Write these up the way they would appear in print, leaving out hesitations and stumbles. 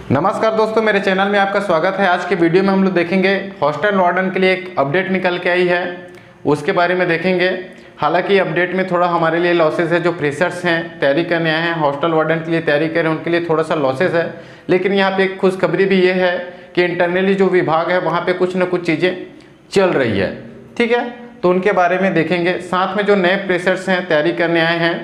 नमस्कार दोस्तों, मेरे चैनल में आपका स्वागत है। आज के वीडियो में हम लोग देखेंगे हॉस्टल वार्डन के लिए एक अपडेट निकल के आई है, उसके बारे में देखेंगे। हालांकि अपडेट में थोड़ा हमारे लिए लॉसेस है। जो फ्रेशर्स हैं, तैयारी करने आए हैं, हॉस्टल वार्डन के लिए तैयारी कर रहे हैं, उनके लिए थोड़ा सा लॉसेस है। लेकिन यहाँ पे एक खुशखबरी भी ये है कि इंटरनली जो विभाग है वहाँ पर कुछ न कुछ चीज़ें चल रही है। ठीक है, तो उनके बारे में देखेंगे। साथ में जो नए फ्रेशर्स हैं, तैयारी करने आए हैं,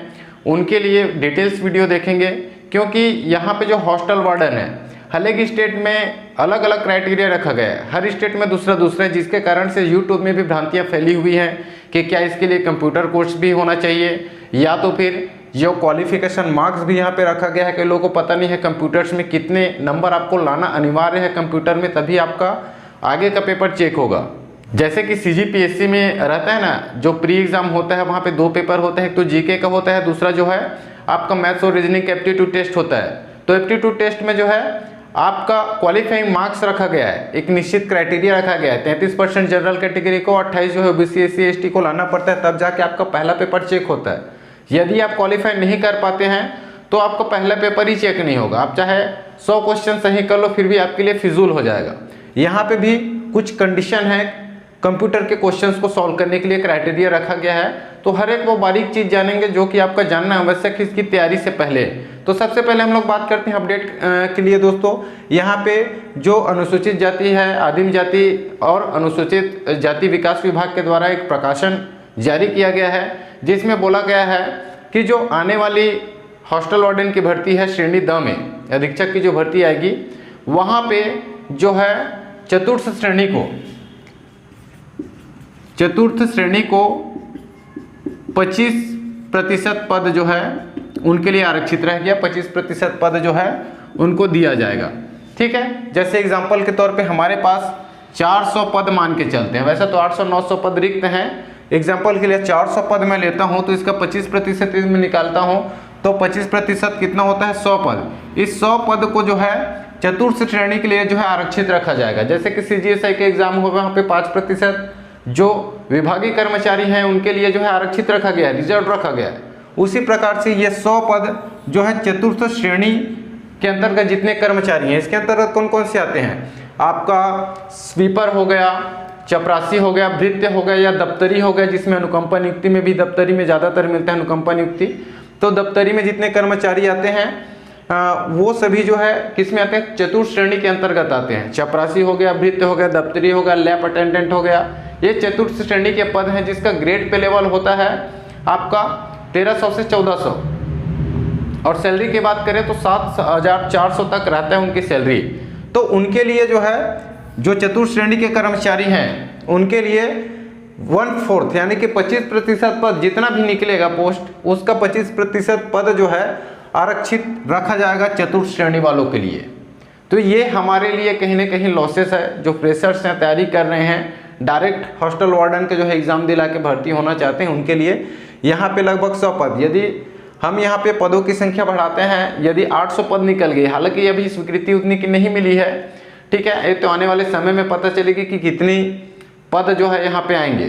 उनके लिए डिटेल्स वीडियो देखेंगे। क्योंकि यहाँ पे जो हॉस्टल वार्डन है, हर एक स्टेट में अलग अलग क्राइटेरिया रखा गया है। हर स्टेट में दूसरा दूसरा है, जिसके कारण से यूट्यूब में भी भ्रांतियाँ फैली हुई हैं कि क्या इसके लिए कंप्यूटर कोर्स भी होना चाहिए, या तो फिर जो क्वालिफिकेशन मार्क्स भी यहाँ पे रखा गया है कि लोगों को पता नहीं है कंप्यूटर्स में कितने नंबर आपको लाना अनिवार्य है कंप्यूटर में, तभी आपका आगे का पेपर चेक होगा। जैसे कि CGPSC में रहता है ना, जो प्री एग्जाम होता है वहाँ पे 2 पेपर होते हैं, एक तो जीके का होता है, दूसरा जो है आपका मैथ्स और रीजनिंग एप्टीट्यूड टेस्ट होता है। तो एप्टीट्यूड टेस्ट में जो है आपका क्वालिफाइंग मार्क्स रखा गया है, एक निश्चित क्राइटेरिया रखा गया है। 33% जनरल कैटेगरी को, 28 जो है OBC SC ST को लाना पड़ता है, तब जाके आपका पहला पेपर चेक होता है। यदि आप क्वालिफाई नहीं कर पाते हैं तो आपका पहला पेपर ही चेक नहीं होगा। आप चाहे 100 क्वेश्चन सही कर लो, फिर भी आपके लिए फिजूल हो जाएगा। यहाँ पे भी कुछ कंडीशन है, कंप्यूटर के क्वेश्चंस को सॉल्व करने के लिए क्राइटेरिया रखा गया है। तो हर एक वो बारीक चीज़ जानेंगे जो कि आपका जानना आवश्यक है इसकी तैयारी से पहले। तो सबसे पहले हम लोग बात करते हैं अपडेट के लिए दोस्तों। यहाँ पे जो अनुसूचित जाति है, आदिम जाति और अनुसूचित जाति विकास विभाग के द्वारा एक प्रकाशन जारी किया गया है, जिसमें बोला गया है कि जो आने वाली हॉस्टल वार्डन की भर्ती है श्रेणी द में, अधीक्षक की जो भर्ती आएगी, वहाँ पे जो है चतुर्थ श्रेणी को 25% पद जो है उनके लिए आरक्षित रह गया। 25% पद जो है उनको दिया जाएगा। ठीक है, जैसे एग्जांपल के तौर पे हमारे पास 400 पद मान के चलते हैं। वैसे तो 800-900 पद रिक्त हैं। एग्जांपल के लिए 400 पद मैं लेता हूं तो इसका 25% में निकालता हूं तो 25% कितना होता है? 100 पद। इस 100 पद को जो है चतुर्थ श्रेणी के लिए जो है आरक्षित रखा जाएगा। जैसे कि CGSI के एग्जाम हो, वहाँ पे 5% जो विभागीय कर्मचारी हैं उनके लिए जो है आरक्षित रखा गया है, रिजर्व रखा गया है। उसी प्रकार से ये 100 पद जो है चतुर्थ श्रेणी के अंतर्गत जितने कर्मचारी हैं, इसके अंतर्गत कौन कौन से आते हैं? आपका स्वीपर हो गया, चपरासी हो गया, भृत्य हो गया या दफ्तरी हो गया, जिसमें अनुकंपा नियुक्ति में भी दफ्तरी में ज़्यादातर मिलता है अनुकंपा नियुक्ति। तो दफ्तरी में जितने कर्मचारी आते हैं वो सभी जो है किस में आते हैं? चतुर्थ श्रेणी के अंतर्गत आते हैं। चपरासी हो गया, भृत्य हो गया, दफ्तरी हो गया, लैब अटेंडेंट हो गया, ये चतुर्थ श्रेणी के पद हैं, जिसका ग्रेड पे लेवल होता है आपका 1300 से 1400। और सैलरी की बात करें तो 7400 तक रहता है उनकी सैलरी। तो उनके लिए जो है, जो चतुर्थ श्रेणी के कर्मचारी हैं उनके लिए 1/4 यानी कि 25% पद जितना भी निकलेगा पोस्ट, उसका 25% पद जो है आरक्षित रखा जाएगा चतुर्थ श्रेणी वालों के लिए। तो ये हमारे लिए कहीं ना कहीं लॉसेस है। जो फ्रेशर्स हैं, तैयारी कर रहे हैं, डायरेक्ट हॉस्टल वार्डन के जो है एग्जाम दिला के भर्ती होना चाहते हैं, उनके लिए यहाँ पे लगभग 100 पद। यदि हम यहाँ पे पदों की संख्या बढ़ाते हैं, यदि 800 पद निकल गई, हालांकि अभी स्वीकृति उतनी की नहीं मिली है, ठीक है, ये तो आने वाले समय में पता चलेगी कि कितनी पद जो है यहाँ पे आएंगे।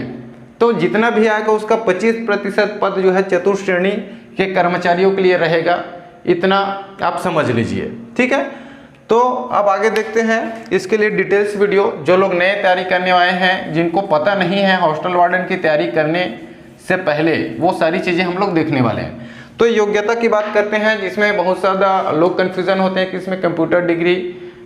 तो जितना भी आएगा उसका 25% पद जो है चतुर्थ श्रेणी के कर्मचारियों के लिए रहेगा, इतना आप समझ लीजिए। ठीक है, तो अब आगे देखते हैं इसके लिए डिटेल्स वीडियो। जो लोग नए तैयारी करने आए हैं, जिनको पता नहीं है हॉस्टल वार्डन की तैयारी करने से पहले, वो सारी चीज़ें हम लोग देखने वाले हैं। तो योग्यता की बात करते हैं, जिसमें बहुत ज़्यादा लोग कन्फ्यूज़न होते हैं कि इसमें कंप्यूटर डिग्री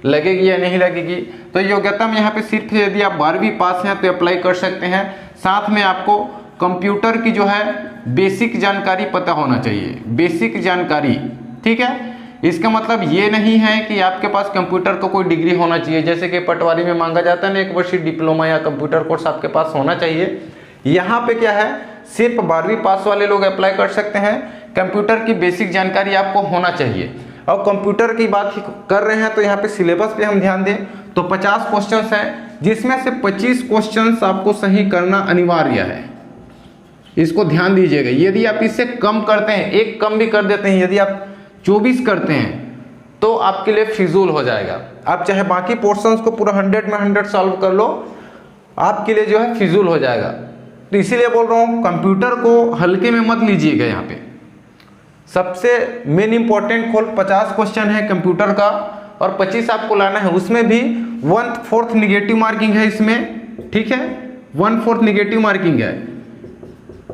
लगेगी या नहीं लगेगी। तो योग्यता में यहाँ पे सिर्फ यदि आप 12वीं पास हैं तो अप्लाई कर सकते हैं। साथ में आपको कंप्यूटर की जो है बेसिक जानकारी पता होना चाहिए, बेसिक जानकारी। ठीक है, इसका मतलब ये नहीं है कि आपके पास कंप्यूटर का कोई डिग्री होना चाहिए, जैसे कि पटवारी में मांगा जाता है ना, 1 वर्षीय डिप्लोमा या कंप्यूटर कोर्स आपके पास होना चाहिए। यहाँ पे क्या है, सिर्फ 12वीं पास वाले लोग अप्लाई कर सकते हैं। कंप्यूटर की बेसिक जानकारी आपको होना चाहिए। और कंप्यूटर की बात कर रहे हैं तो यहाँ पे सिलेबस पे हम ध्यान दें तो 50 क्वेश्चंस हैं, जिसमें से 25 क्वेश्चंस आपको सही करना अनिवार्य है। इसको ध्यान दीजिएगा। यदि आप इससे कम करते हैं, एक कम भी कर देते हैं, यदि आप 24 करते हैं तो आपके लिए फिजूल हो जाएगा। आप चाहे बाकी पोर्शंस को पूरा 100 में 100 सॉल्व कर लो, आपके लिए जो है फिजूल हो जाएगा। तो इसीलिए बोल रहा हूँ कंप्यूटर को हल्के में मत लीजिएगा। यहाँ पे सबसे मेन इंपॉर्टेंट खोल 50 क्वेश्चन है कंप्यूटर का और 25 आपको लाना है, उसमें भी 1/4 निगेटिव मार्किंग है इसमें, ठीक है, 1/4 निगेटिव मार्किंग है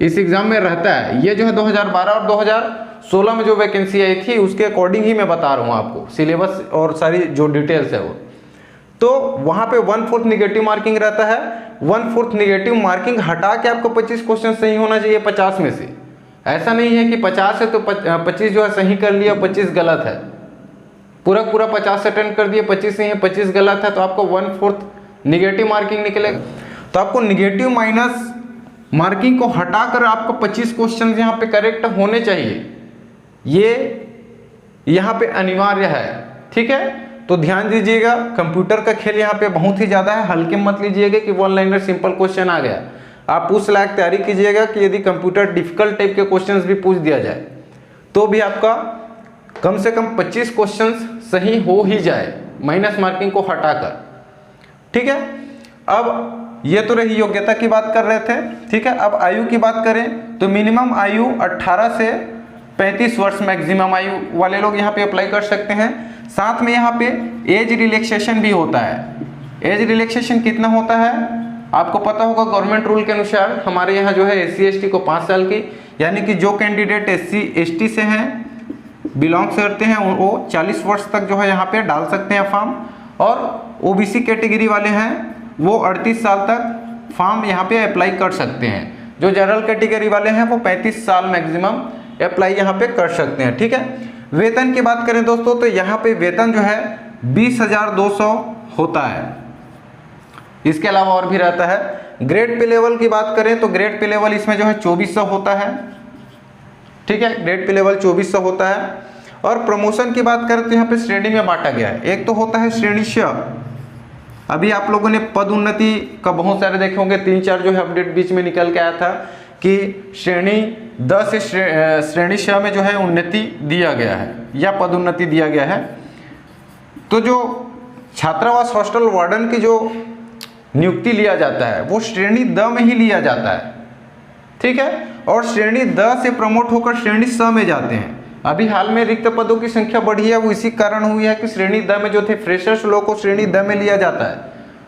इस एग्जाम में रहता है। ये जो है 2012 और 2016 में जो वैकेंसी आई थी उसके अकॉर्डिंग ही मैं बता रहा हूँ आपको, सिलेबस और सारी जो डिटेल्स है वो। तो वहाँ पे 1/4 निगेटिव मार्किंग रहता है। 1/4 निगेटिव मार्किंग हटा के आपको 25 क्वेश्चन सही होना चाहिए 50 में से। ऐसा नहीं है कि 50 है तो 25 जो है सही कर लिया, 25 गलत है, पूरा 50 अटेंड कर दिए, 25 सही है 25 गलत है, तो आपको 1/4 निगेटिव मार्किंग निकलेगा। तो आपको निगेटिव माइनस मार्किंग को हटाकर आपको 25 क्वेश्चन यहाँ पे करेक्ट होने चाहिए, ये यहाँ पे अनिवार्य है, ठीक है। तो ध्यान दीजिएगा, कंप्यूटर का खेल यहाँ पे बहुत ही ज़्यादा है, हल्के मत लीजिएगा कि 1 लाइनर सिंपल क्वेश्चन आ गया। आप उस लायक तैयारी कीजिएगा कि यदि कंप्यूटर डिफिकल्ट टाइप के क्वेश्चंस भी पूछ दिया जाए तो भी आपका कम से कम 25 क्वेश्चंस सही हो ही जाए माइनस मार्किंग को हटाकर, ठीक है। अब ये तो रही योग्यता की बात कर रहे थे, ठीक है। अब आयु की बात करें तो मिनिमम आयु 18 से 35 वर्ष मैक्सिमम आयु वाले लोग यहाँ पे अप्लाई कर सकते हैं। साथ में यहाँ पे एज रिलैक्सेशन भी होता है। एज रिलैक्सेशन कितना होता है आपको पता होगा, गवर्नमेंट रूल के अनुसार हमारे यहाँ जो है SC ST को 5 साल की, यानी कि जो कैंडिडेट SC ST से हैं बिलोंग करते हैं वो 40 वर्ष तक जो है यहाँ पे डाल सकते हैं फॉर्म, और OBC कैटेगरी वाले हैं वो 38 साल तक फॉर्म यहाँ पे अप्लाई कर सकते हैं। जो जनरल कैटेगरी वाले हैं वो 35 साल मैक्सिमम अप्लाई यहाँ पे कर सकते हैं, ठीक है। वेतन की बात करें दोस्तों तो यहाँ पे वेतन जो है 20,200 होता है। इसके अलावा और भी रहता है। ग्रेड पे लेवल की बात करें तो ग्रेड पे लेवल इसमें जो है 2400 होता है, ठीक है, ग्रेड पे लेवल 2400 होता है। और प्रमोशन की बात करें तो यहाँ पे श्रेणी में बांटा गया है। एक तो होता है श्रेणी श, अभी आप लोगों ने पद उन्नति का बहुत सारे देखे होंगे, 3-4 जो है अपडेट बीच में निकल के आया था कि श्रेणी 10 से श्रेणी श में जो है उन्नति दिया गया है या पद उन्नति दिया गया है। तो जो छात्रावास हॉस्टल वार्डन की जो नियुक्ति लिया जाता है वो श्रेणी द में ही लिया जाता है, ठीक है, और श्रेणी द से प्रमोट होकर श्रेणी स में जाते हैं। अभी हाल में रिक्त पदों की संख्या बढ़ी है, वो इसी कारण हुई है कि श्रेणी द में जो थे फ्रेशर्स लोग को श्रेणी द में लिया जाता है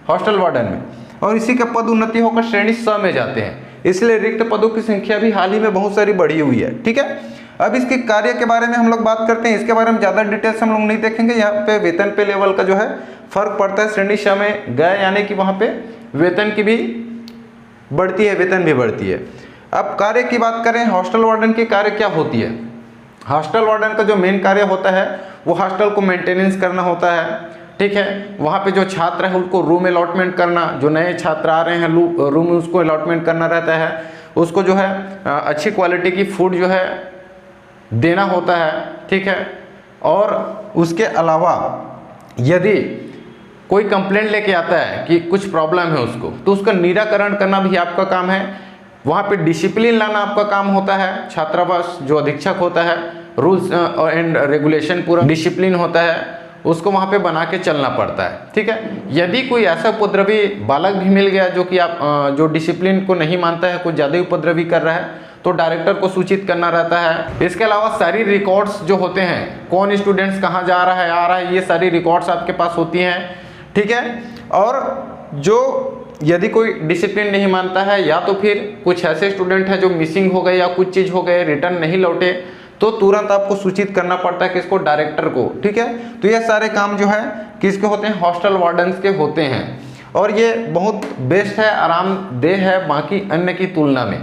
हॉस्टल वार्डन में, और इसी का पद उन्नति होकर श्रेणी स में जाते हैं, इसलिए रिक्त पदों की संख्या भी हाल ही में बहुत सारी बढ़ी हुई है, ठीक है। अब इसके कार्य के बारे में हम लोग बात करते हैं, इसके बारे में ज़्यादा डिटेल्स हम लोग नहीं देखेंगे। यहाँ पे वेतन पे लेवल का जो है फर्क पड़ता है, श्रेणी श में गए यानी कि वहाँ पे वेतन की भी बढ़ती है, वेतन भी बढ़ती है। अब कार्य की बात करें, हॉस्टल वार्डन की कार्य क्या होती है। हॉस्टल वार्डन का जो मेन कार्य होता है वो हॉस्टल को मेंटेनेंस करना होता है, ठीक है। वहाँ पे जो छात्र है उनको रूम अलॉटमेंट करना, जो नए छात्र आ रहे हैं रूम उसको अलॉटमेंट करना रहता है, उसको जो है अच्छी क्वालिटी की फूड जो है देना होता है, ठीक है। और उसके अलावा यदि कोई कंप्लेंट लेके आता है कि कुछ प्रॉब्लम है उसको, तो उसका निराकरण करना भी आपका काम है। वहाँ पे डिसिप्लिन लाना आपका काम होता है। छात्रावास जो अधीक्षक होता है, रूल्स एंड रेगुलेशन पूरा डिसिप्लिन होता है, उसको वहाँ पे बना के चलना पड़ता है, ठीक है। यदि कोई ऐसा उपद्रवी बालक भी मिल गया जो कि आप जो डिसिप्लिन को नहीं मानता है, कुछ ज़्यादा उपद्रवी कर रहा है, तो डायरेक्टर को सूचित करना रहता है। इसके अलावा सारी रिकॉर्ड्स जो होते हैं, कौन स्टूडेंट्स कहाँ जा रहा है आ रहा है, ये सारी रिकॉर्ड्स आपके पास होती हैं, ठीक है। और जो यदि कोई डिसिप्लिन नहीं मानता है या तो फिर कुछ ऐसे स्टूडेंट हैं जो मिसिंग हो गए या कुछ चीज़ हो गए, रिटर्न नहीं लौटे, तो तुरंत आपको सूचित करना पड़ता है किसको, डायरेक्टर को, ठीक है। तो ये सारे काम जो है किसके होते हैं, हॉस्टल वार्डन्स के होते हैं, और ये बहुत बेस्ट है, आरामदेह है बाकी अन्य की तुलना में,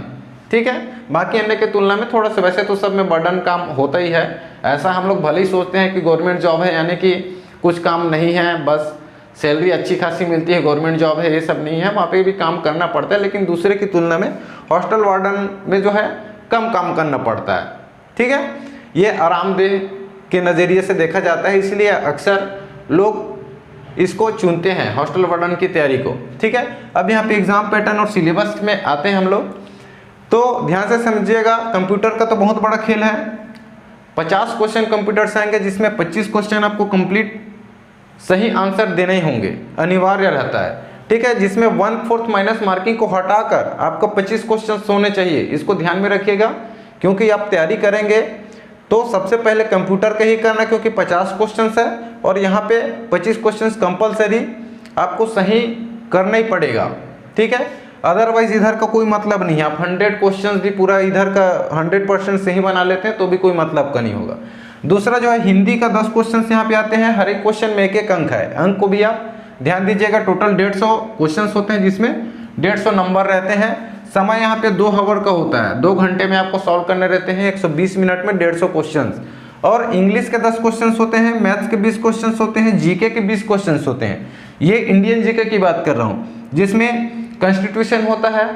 ठीक है। बाकी अन्य की तुलना में थोड़ा सा, वैसे तो सब में बर्डन काम होता ही है। ऐसा हम लोग भले ही सोचते हैं कि गवर्नमेंट जॉब है यानी कि कुछ काम नहीं है, बस सैलरी अच्छी खासी मिलती है, गवर्नमेंट जॉब है, ये सब नहीं है, वहाँ पे भी काम करना पड़ता है, लेकिन दूसरे की तुलना में हॉस्टल वार्डन में जो है कम काम करना पड़ता है, ठीक है। ये आरामदेह के नज़रिए से देखा जाता है, इसलिए अक्सर लोग इसको चुनते हैं हॉस्टल वार्डन की तैयारी को, ठीक है। अब यहाँ पे एग्जाम पैटर्न और सिलेबस में आते हैं हम लोग, तो ध्यान से समझिएगा। कंप्यूटर का तो बहुत बड़ा खेल है। 50 क्वेश्चन कंप्यूटर से आएंगे, जिसमें 25 क्वेश्चन आपको कंप्लीट सही आंसर देने ही होंगे, अनिवार्य रहता है, ठीक है। जिसमें 1/4 माइनस मार्किंग को हटाकर आपको 25 क्वेश्चन होने चाहिए, इसको ध्यान में रखिएगा, क्योंकि आप तैयारी करेंगे तो सबसे पहले कंप्यूटर का ही करना, क्योंकि 50 क्वेश्चन है। और यहाँ पे 25 क्वेश्चंस कंपलसरी आपको सही करना ही पड़ेगा, ठीक है। अदरवाइज इधर का कोई मतलब नहीं है। आप 100 क्वेश्चंस भी पूरा इधर का 100% सही बना लेते हैं तो भी कोई मतलब का नहीं होगा। दूसरा जो है हिंदी का 10 क्वेश्चन यहाँ पे आते हैं, हर एक क्वेश्चन में 1-1 अंक है। अंक को भी आप ध्यान दीजिएगा। टोटल 150 क्वेश्चन होते हैं जिसमें 150 नंबर रहते हैं। समय यहाँ पे 2 आवर का होता है, 2 घंटे में आपको सॉल्व करने रहते हैं 120 मिनट में 150 क्वेश्चन। और इंग्लिश के 10 क्वेश्चन होते हैं, मैथ्स के 20 क्वेश्चन होते हैं, जीके के 20 क्वेश्चन होते हैं। ये इंडियन जीके की बात कर रहा हूँ, जिसमें कॉन्स्टिट्यूशन होता है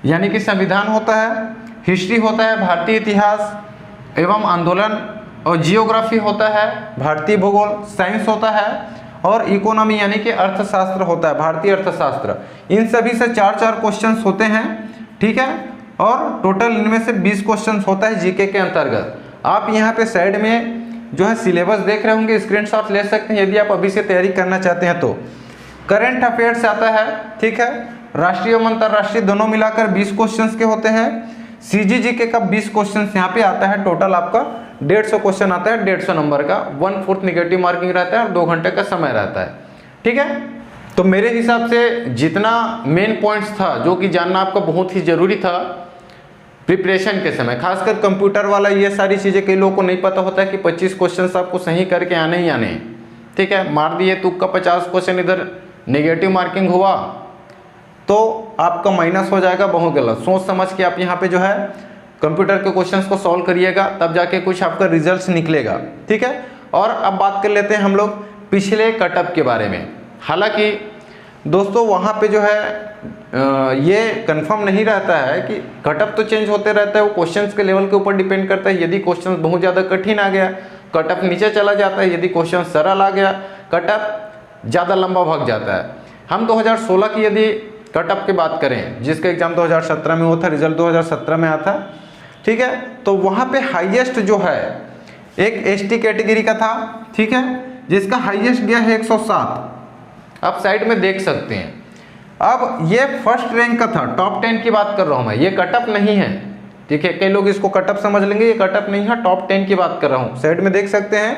यानी कि संविधान होता है, हिस्ट्री होता है, भारतीय इतिहास एवं आंदोलन, और जियोग्राफी होता है, भारतीय भूगोल, साइंस होता है, और इकोनॉमी यानी कि अर्थशास्त्र होता है, भारतीय अर्थशास्त्र। इन सभी से 4-4 क्वेश्चंस होते हैं, ठीक है। और टोटल इनमें से 20 क्वेश्चंस होता है जीके के अंतर्गत। आप यहाँ पे साइड में जो है सिलेबस देख रहे होंगे, स्क्रीनशॉट ले सकते हैं यदि आप अभी से तैयारी करना चाहते हैं तो। करंट अफेयर्स आता है, ठीक है। राष्ट्रीय और अंतरराष्ट्रीय दोनों मिलाकर 20 क्वेश्चंस के होते हैं। सीजीजीके का 20 क्वेश्चंस यहाँ पे आता है। टोटल आपका 150 क्वेश्चन आता है, 150 नंबर का, 1/4 निगेटिव मार्किंग रहता है और 2 घंटे का समय रहता है, ठीक है। तो मेरे हिसाब से जितना मेन पॉइंट्स था जो कि जानना आपका बहुत ही जरूरी था प्रिपरेशन के समय, खासकर कंप्यूटर वाला, ये सारी चीज़ें कई लोगों को नहीं पता होता है कि 25 क्वेश्चन आपको सही करके आने ही आने, ठीक है। मार दिए तुक्का 50 क्वेश्चन इधर नेगेटिव मार्किंग हुआ तो आपका माइनस हो जाएगा, बहुत गलत। सोच समझ के आप यहाँ पे जो है कंप्यूटर के क्वेश्चंस को सॉल्व करिएगा, तब जाके कुछ आपका रिजल्ट्स निकलेगा, ठीक है। और अब बात कर लेते हैं हम लोग पिछले कटअप के बारे में। हालांकि दोस्तों वहाँ पे जो है ये कंफर्म नहीं रहता है कि कटअप तो चेंज होते रहता है, वो क्वेश्चंस के लेवल के ऊपर डिपेंड करता है। यदि क्वेश्चन बहुत ज़्यादा कठिन आ गया कटअप नीचे चला जाता है, यदि क्वेश्चन सरल आ गया कटअप ज़्यादा लंबा भाग जाता है। हम 2016 की यदि कटअप की बात करें, जिसका एग्जाम 2017 में हुआ था, रिजल्ट 2017 में आया था, ठीक है। तो वहाँ पे हाईएस्ट जो है एक एसटी कैटेगरी का था, ठीक है, जिसका हाईएस्ट गया है 107। आप साइड में देख सकते हैं। अब ये फर्स्ट रैंक का था, टॉप 10 की बात कर रहा हूँ मैं, ये कटअप नहीं है, ठीक है। कई लोग इसको कटअप समझ लेंगे, ये कटअप नहीं है, टॉप 10 की बात कर रहा हूँ, साइड में देख सकते हैं।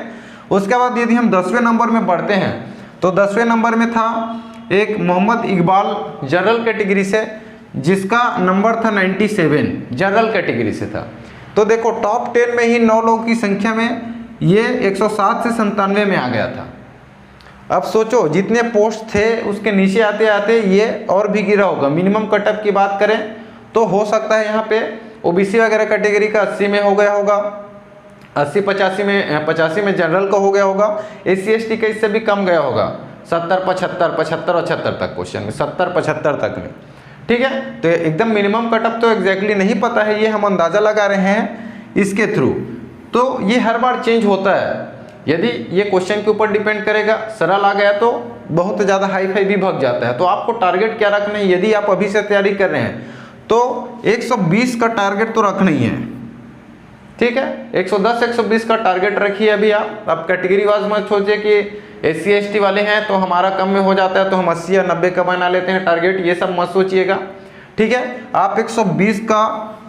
उसके बाद यदि हम 10वें नंबर में बढ़ते हैं तो 10वें नंबर में था एक मोहम्मद इकबाल जनरल कैटेगरी से, जिसका नंबर था 97, जनरल कैटेगरी से था। तो देखो टॉप 10 में ही 9 लोगों की संख्या में ये 107 से 97 में आ गया था। अब सोचो जितने पोस्ट थे उसके नीचे आते आते ये और भी गिरा होगा। मिनिमम कटअप की बात करें तो हो सकता है यहाँ पे ओबीसी वगैरह कैटेगरी का 80 में हो गया होगा, 80-85 में जनरल का हो गया होगा, SC/ST का इससे भी कम गया होगा, 70, 75, 75 और 76 तक क्वेश्चन में, 70-75 तक में, ठीक है। तो एकदम मिनिमम कटअप तो एग्जैक्टली नहीं पता है, ये हम अंदाज़ा लगा रहे हैं इसके थ्रू। तो ये हर बार चेंज होता है, यदि ये क्वेश्चन के ऊपर डिपेंड करेगा। सरल आ गया तो बहुत ज़्यादा हाई फाई भी भग जाता है। तो आपको टारगेट क्या रखना है, यदि आप अभी से तैयारी कर रहे हैं तो 120 का टारगेट तो रखना ही है, ठीक है। 110-120 का टारगेट रखिए अभी आप कैटेगरी वाइज मत सोचिए कि SC/ST वाले हैं तो हमारा कम में हो जाता है तो हम 80 या 90 का बना लेते हैं टारगेट, ये सब मत सोचिएगा, ठीक है। आप 120 का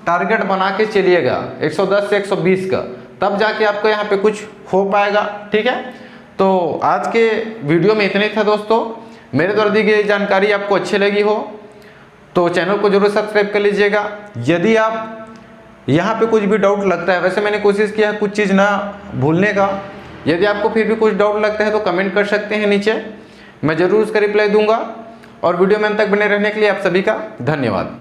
टारगेट बना के चलिएगा, 110 से 120 का, तब जाके आपको यहाँ पे कुछ हो पाएगा, ठीक है। तो आज के वीडियो में इतना ही था दोस्तों। मेरे द्वारा दी गई जानकारी आपको अच्छी लगी हो तो चैनल को जरूर सब्सक्राइब कर लीजिएगा। यदि आप यहाँ पे कुछ भी डाउट लगता है, वैसे मैंने कोशिश किया है कुछ चीज़ ना भूलने का, यदि आपको फिर भी कुछ डाउट लगता है तो कमेंट कर सकते हैं नीचे, मैं ज़रूर उसका रिप्लाई दूंगा। और वीडियो में अंत तक बने रहने के लिए आप सभी का धन्यवाद।